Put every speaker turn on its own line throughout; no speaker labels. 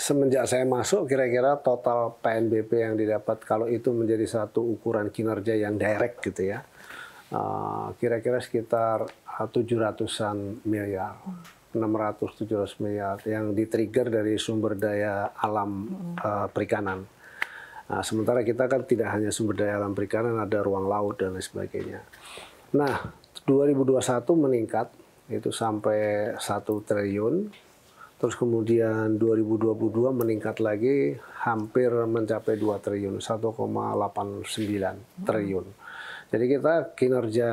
semenjak saya masuk kira-kira total PNBP yang didapat kalau itu menjadi satu ukuran kinerja yang direct gitu ya, kira-kira sekitar 700-an miliar, 600-700 miliar yang di-trigger dari sumber daya alam perikanan. Nah, sementara kita kan tidak hanya sumber daya alam perikanan, ada ruang laut dan lain sebagainya. Nah, 2021 meningkat itu sampai 1 triliun. Terus kemudian 2022 meningkat lagi hampir mencapai 2 triliun, 1,89 triliun. Jadi kinerja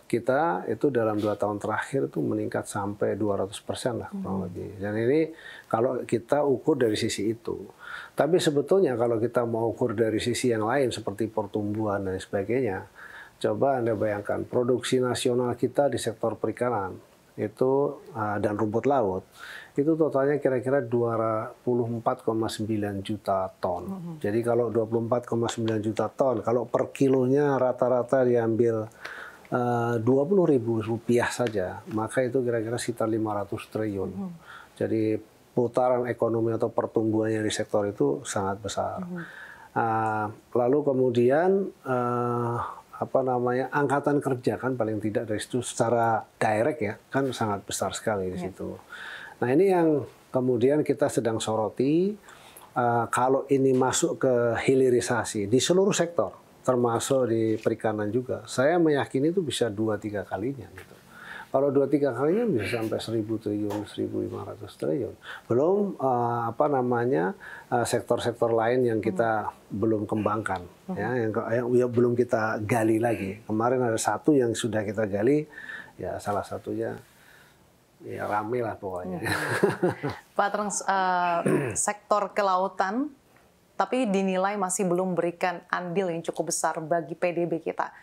kita itu dalam 2 tahun terakhir itu meningkat sampai 200% lah kurang lebih. Dan ini kalau kita ukur dari sisi itu. Tapi sebetulnya kalau kita mau ukur dari sisi yang lain seperti pertumbuhan dan sebagainya, coba Anda bayangkan produksi nasional kita di sektor perikanan itu dan rumput laut itu totalnya kira-kira 24,9 juta ton. Jadi kalau 24,9 juta ton, kalau per kilonya rata-rata diambil Rp20.000 saja, maka itu kira-kira sekitar 500 triliun. Jadi putaran ekonomi atau pertumbuhannya di sektor itu sangat besar. Lalu kemudian angkatan kerja kan paling tidak dari situ secara direct ya kan sangat besar sekali di situ. Nah ini yang kemudian kita sedang soroti kalau ini masuk ke hilirisasi di seluruh sektor termasuk di perikanan juga. Saya meyakini itu bisa 2-3 kalinya gitu. Kalau 2-3 kalinya bisa sampai 1.000 triliun, 1.500 triliun. Belum sektor-sektor lain yang kita belum kembangkan, ya, yang belum kita gali lagi. Kemarin ada satu yang sudah kita gali, ya salah satunya ya rame lah pokoknya.
Pak Tereng, sektor kelautan, tapi dinilai masih belum memberikan andil yang cukup besar bagi PDB kita.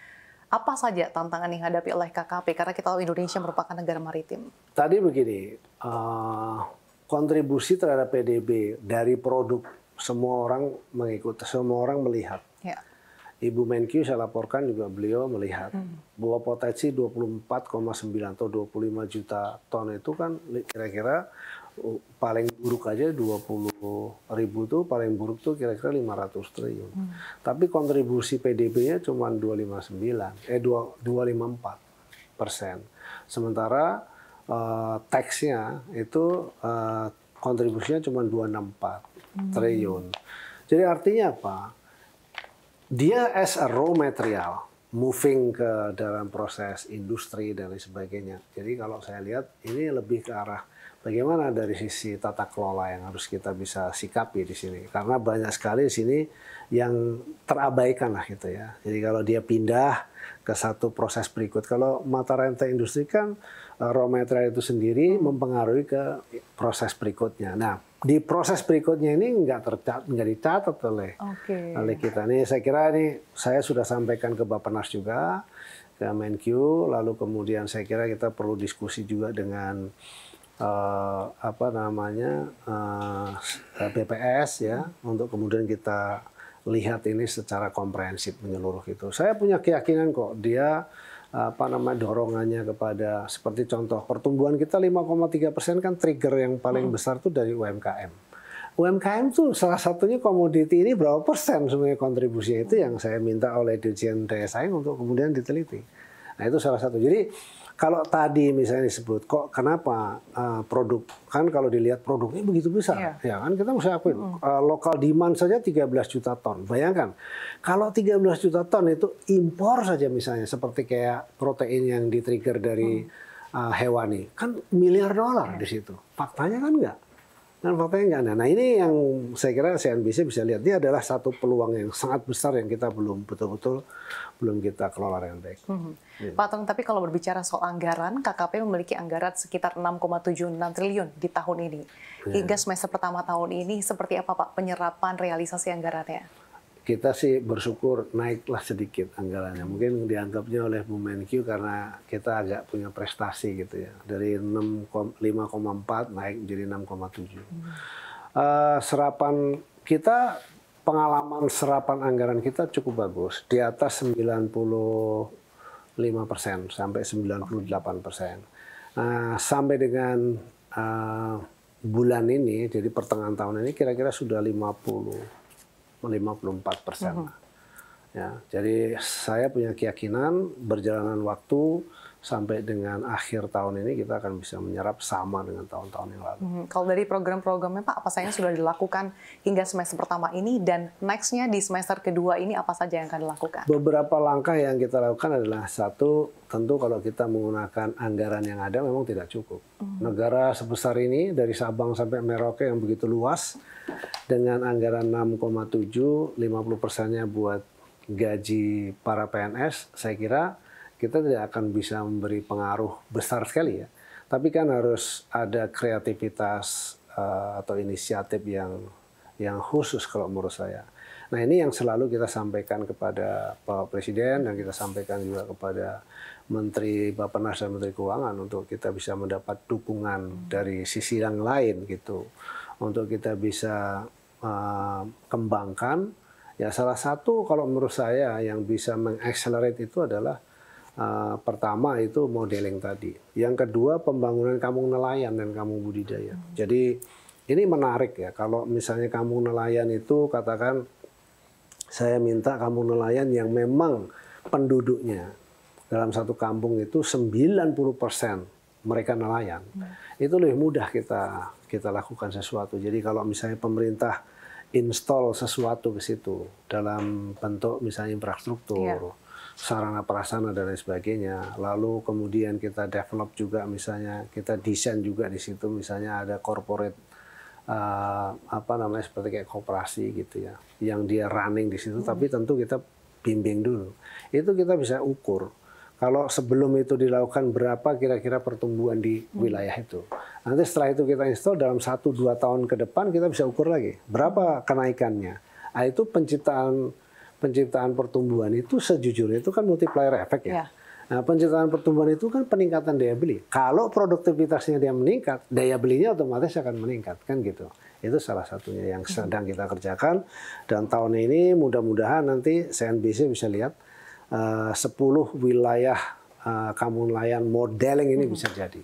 Apa saja tantangan yang dihadapi oleh KKP? Karena kita tahu Indonesia merupakan negara maritim.
Tadi begini, kontribusi terhadap PDB dari produk semua orang mengikuti, semua orang melihat.
Ya.
Ibu Menkyu saya laporkan juga beliau melihat bahwa potensi 24,9 atau 25 juta ton itu kan kira-kira paling buruk aja 20.000 itu paling buruk tuh kira-kira 500 triliun. Tapi kontribusi PDB-nya cuma 254%. Sementara tax-nya itu kontribusinya cuma 264 triliun. Jadi artinya apa? Dia as a raw material moving ke dalam proses industri dan lain sebagainya. Jadi kalau saya lihat ini lebih ke arah bagaimana dari sisi tata kelola yang harus kita bisa sikapi di sini. Karena banyak sekali di sini yang terabaikan lah gitu ya. Jadi kalau dia pindah ke satu proses berikut. Kalau mata rantai industri kan raw material itu sendiri mempengaruhi ke proses berikutnya. Nah, di proses berikutnya ini nggak dicatat oleh kita. Nih saya kira ini saya sudah sampaikan ke Bappenas juga, ke Menkyu, lalu kemudian saya kira kita perlu diskusi juga dengan BPS ya, untuk kemudian kita lihat ini secara komprehensif menyeluruh itu. Saya punya keyakinan kok dia dorongannya kepada seperti contoh pertumbuhan kita 5,3% kan trigger yang paling besar tuh dari UMKM. UMKM tuh salah satunya komoditi ini berapa persen sebenarnya kontribusinya, itu yang saya minta oleh Dirjen Daya Saing untuk kemudian diteliti. Nah itu salah satu. Jadi kalau tadi misalnya disebut kok kenapa produk, kan kalau dilihat produknya begitu besar, ya kan kita mesti akuin lokal demand saja 13 juta ton. Bayangkan kalau 13 juta ton itu impor saja misalnya seperti kayak protein yang di-trigger dari hewani, kan miliar dolar di situ. Faktanya kan enggak. Dan faktanya enggak. Nah ini yang saya kira CNBC bisa lihat, dia adalah satu peluang yang sangat besar yang kita belum betul-betul kita kelola dengan baik.
Pak Tereng, tapi kalau berbicara soal anggaran, KKP memiliki anggaran sekitar 6,76 triliun di tahun ini. Hingga semester pertama tahun ini, seperti apa Pak penyerapan realisasi anggarannya?
Kita sih bersyukur naiklah sedikit anggarannya. Mungkin dianggapnya oleh Bu Menkyu karena kita agak punya prestasi gitu ya. Dari 5,4 naik menjadi 6,7. Serapan kita, pengalaman serapan anggaran kita cukup bagus. Di atas 95% sampai 98%. Sampai dengan bulan ini, jadi pertengahan tahun ini kira-kira sudah 54%. Ya, jadi saya punya keyakinan berjalanan waktu sampai dengan akhir tahun ini kita akan bisa menyerap sama dengan tahun-tahun yang lalu.
Kalau dari program-programnya Pak, apa saja yang sudah dilakukan hingga semester pertama ini, dan next-nya di semester kedua ini apa saja yang akan dilakukan?
Beberapa langkah yang kita lakukan adalah, satu, tentu kalau kita menggunakan anggaran yang ada memang tidak cukup. Negara sebesar ini dari Sabang sampai Merauke yang begitu luas, dengan anggaran 6,7, 50%-nya buat gaji para PNS, saya kira kita tidak akan bisa memberi pengaruh besar sekali ya. Tapi kan harus ada kreativitas atau inisiatif yang khusus kalau menurut saya. Nah, ini yang selalu kita sampaikan kepada Pak Presiden dan kita sampaikan juga kepada Menteri Bappenas dan Menteri Keuangan untuk kita bisa mendapat dukungan dari sisi yang lain gitu. Untuk kita bisa kembangkan. Ya, salah satu kalau menurut saya yang bisa mengaccelerate itu adalah pertama itu modeling tadi. Yang kedua pembangunan kampung nelayan dan kampung budidaya. Jadi ini menarik ya, kalau misalnya kampung nelayan itu katakan saya minta kampung nelayan yang memang penduduknya dalam satu kampung itu 90% mereka nelayan. Itu lebih mudah kita lakukan sesuatu. Jadi kalau misalnya pemerintah install sesuatu ke situ dalam bentuk misalnya infrastruktur, sarana prasarana dan lain sebagainya. Lalu kemudian kita develop juga misalnya kita desain juga di situ misalnya ada corporate seperti kayak koperasi gitu ya, yang dia running di situ. Tapi tentu kita bimbing dulu. Itu kita bisa ukur. Kalau sebelum itu dilakukan berapa kira-kira pertumbuhan di wilayah itu. Nanti setelah itu kita install dalam 1-2 tahun ke depan kita bisa ukur lagi berapa kenaikannya. Nah, itu penciptaan pertumbuhan itu sejujurnya itu kan multiplier efek ya. Nah, penciptaan pertumbuhan itu kan peningkatan daya beli. Kalau produktivitasnya dia meningkat, daya belinya otomatis akan meningkat kan gitu. Itu salah satunya yang sedang kita kerjakan, dan tahun ini mudah-mudahan nanti CNBC bisa lihat 10 wilayah kampung nelayan modeling ini bisa jadi.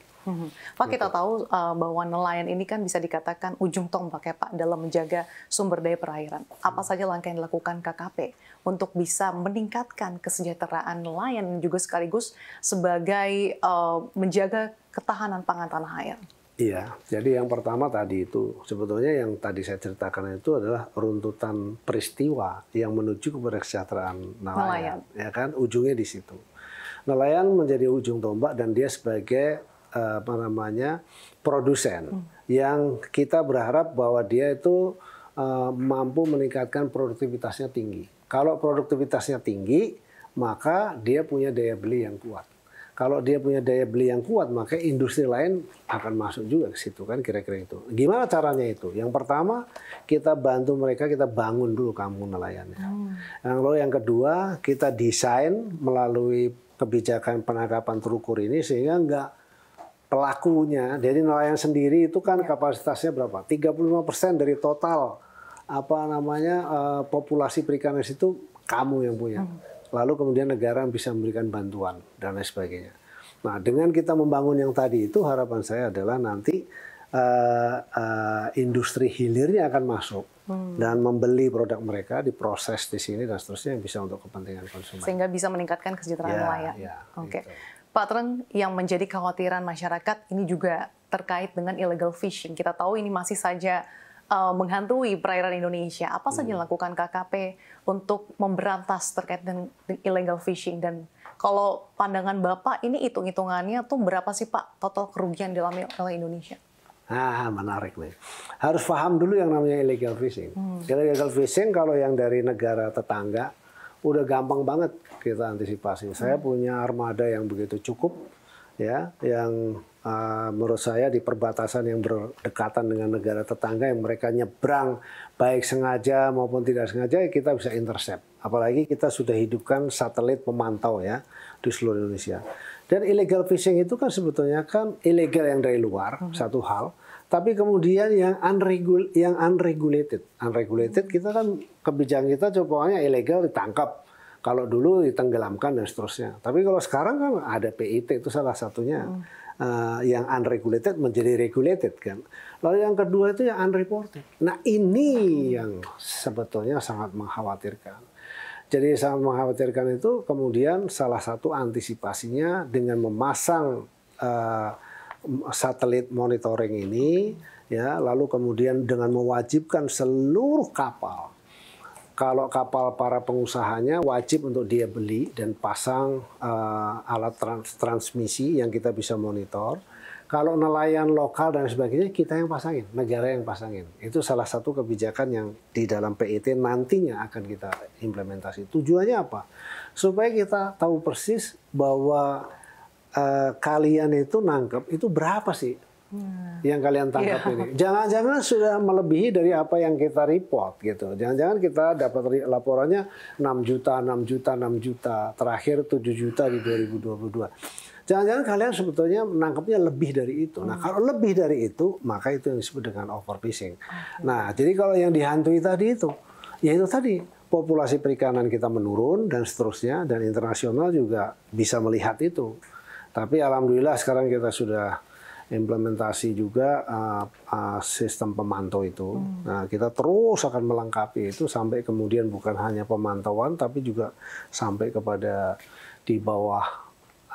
Pak, kita tahu bahwa nelayan ini kan bisa dikatakan ujung tombak ya Pak dalam menjaga sumber daya perairan. Apa saja langkah yang dilakukan KKP untuk bisa meningkatkan kesejahteraan nelayan dan juga sekaligus sebagai menjaga ketahanan pangan tanah air?
Iya, jadi yang pertama tadi itu sebetulnya yang tadi saya ceritakan itu adalah runtutan peristiwa yang menuju kepada kesejahteraan nelayan. Ya kan, ujungnya di situ. Nelayan menjadi ujung tombak dan dia sebagai produsen yang kita berharap bahwa dia itu mampu meningkatkan produktivitasnya tinggi. Kalau produktivitasnya tinggi, maka dia punya daya beli yang kuat. Kalau dia punya daya beli yang kuat, maka industri lain akan masuk juga ke situ kan, kira-kira itu. Gimana caranya itu? Yang pertama, kita bantu mereka, kita bangun dulu kampung nelayannya. Lalu yang kedua, kita desain melalui kebijakan penangkapan terukur ini sehingga enggak pelakunya, jadi nelayan sendiri itu kan kapasitasnya berapa? 35% dari total populasi perikanan itu kamu yang punya. Lalu kemudian negara bisa memberikan bantuan dan lain sebagainya. Nah, dengan kita membangun yang tadi itu harapan saya adalah nanti industri hilirnya akan masuk dan membeli produk mereka, diproses di sini dan seterusnya yang bisa untuk kepentingan konsumen.
Sehingga bisa meningkatkan kesejahteraan nelayan. Oke. Gitu. Pak Treng, yang menjadi kekhawatiran masyarakat ini juga terkait dengan illegal fishing. Kita tahu ini masih saja menghantui perairan Indonesia. Apa saja dilakukan KKP untuk memberantas terkait dengan illegal fishing? Dan kalau pandangan Bapak, ini hitung-hitungannya tuh berapa sih Pak total kerugian dialami oleh Indonesia?
Menarik nih. Harus paham dulu yang namanya illegal fishing. Illegal fishing kalau yang dari negara tetangga udah gampang banget kita antisipasi. Saya punya armada yang begitu cukup ya, yang menurut saya di perbatasan yang berdekatan dengan negara tetangga yang mereka nyebrang baik sengaja maupun tidak sengaja, kita bisa intercept. Apalagi kita sudah hidupkan satelit pemantau ya di seluruh Indonesia. Dan illegal fishing itu kan sebetulnya kan ilegal yang dari luar, satu hal. Tapi kemudian yang unregulated. Unregulated kita kan kebijakan kita pokoknya ilegal ditangkap. Kalau dulu ditenggelamkan dan seterusnya. Tapi kalau sekarang kan ada PIT itu salah satunya. yang unregulated menjadi regulated kan. Lalu yang kedua itu yang unreported. Nah ini yang sebetulnya sangat mengkhawatirkan. Jadi sangat mengkhawatirkan itu kemudian salah satu antisipasinya dengan memasang satelit monitoring ini, ya, lalu kemudian dengan mewajibkan seluruh kapal, kalau kapal para pengusahanya wajib untuk dia beli dan pasang alat transmisi yang kita bisa monitor. Kalau nelayan lokal dan sebagainya kita yang pasangin, negara yang pasangin. Itu salah satu kebijakan yang di dalam PET nantinya akan kita implementasi. Tujuannya apa? Supaya kita tahu persis bahwa kalian itu nangkep itu berapa sih yang kalian tangkap ini. Jangan-jangan sudah melebihi dari apa yang kita report gitu. Jangan-jangan kita dapat laporannya 6 juta, 6 juta, 6 juta. Terakhir 7 juta di 2022. Jangan-jangan kalian sebetulnya menangkapnya lebih dari itu. Nah kalau lebih dari itu, maka itu yang disebut dengan overfishing. Nah jadi kalau yang dihantui tadi itu, ya itu tadi. Populasi perikanan kita menurun dan seterusnya. Dan internasional juga bisa melihat itu. Tapi alhamdulillah sekarang kita sudah implementasi juga sistem pemantau itu. Nah, kita terus akan melengkapi itu sampai kemudian bukan hanya pemantauan tapi juga sampai kepada di bawah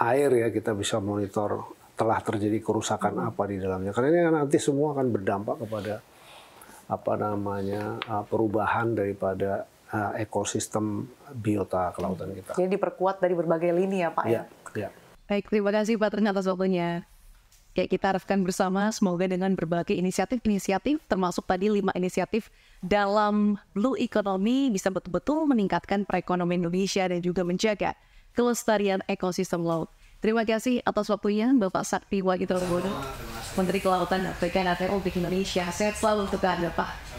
air ya kita bisa monitor telah terjadi kerusakan apa di dalamnya. Karena ini nanti semua akan berdampak kepada perubahan daripada ekosistem biota kelautan kita.
Jadi diperkuat dari berbagai lini ya Pak ya.
Baik, terima kasih Pak Tren atas waktunya. Kayak kita harapkan bersama, semoga dengan berbagai inisiatif, termasuk tadi 5 inisiatif dalam Blue Economy bisa betul-betul meningkatkan perekonomian Indonesia dan juga menjaga kelestarian ekosistem laut. Terima kasih atas waktunya Bapak Sakti Wahyudarmono, Menteri Kelautan dan Perikanan Republik Indonesia. Sehat selalu untuk Anda Pak.